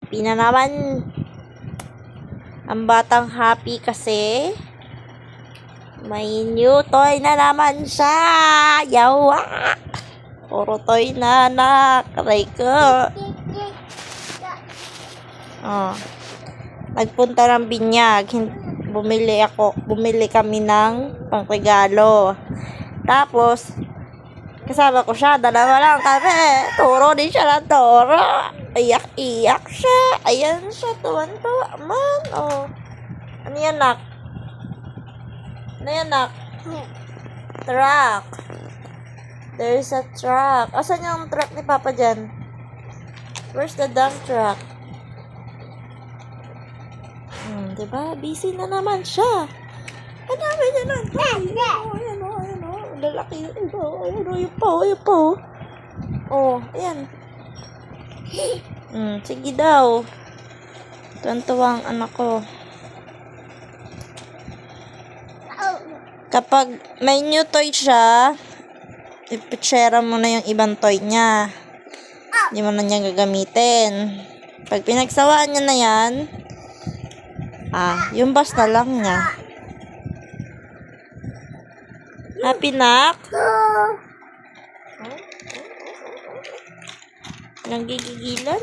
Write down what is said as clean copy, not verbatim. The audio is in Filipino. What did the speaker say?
Happy na naman. Ang batang happy kasi may new toy na naman siya. Yawa! Puro toy na anak. Aray ko. Oh. Nagpunta ng binyag. Bumili kami ng pangregalo. Tapos, kasama ko siya. Dalawa lang kami. Turo din siya ng turo. Iyak-iyak siya. Ayan siya. Tuwan-tuwa man. Oh. Ano yan, nak? Ano yan, nak? Truck. There's a truck. Asan yung truck ni Papa dyan? Where's the dump truck? Diba? Busy na naman siya. Ang dami niya na. Ayan o. Lalaki yun. Ayan po. Oh, ayan. Sige daw. Tuwan-tuwa ang anak ko. Kapag may new toy siya, ipitsera mo na yung ibang toy niya. Hindi mo na niya gagamitin. Pag pinagsawaan niya na yan, yung bus na lang niya. Happy, nak? Nanggigigilan?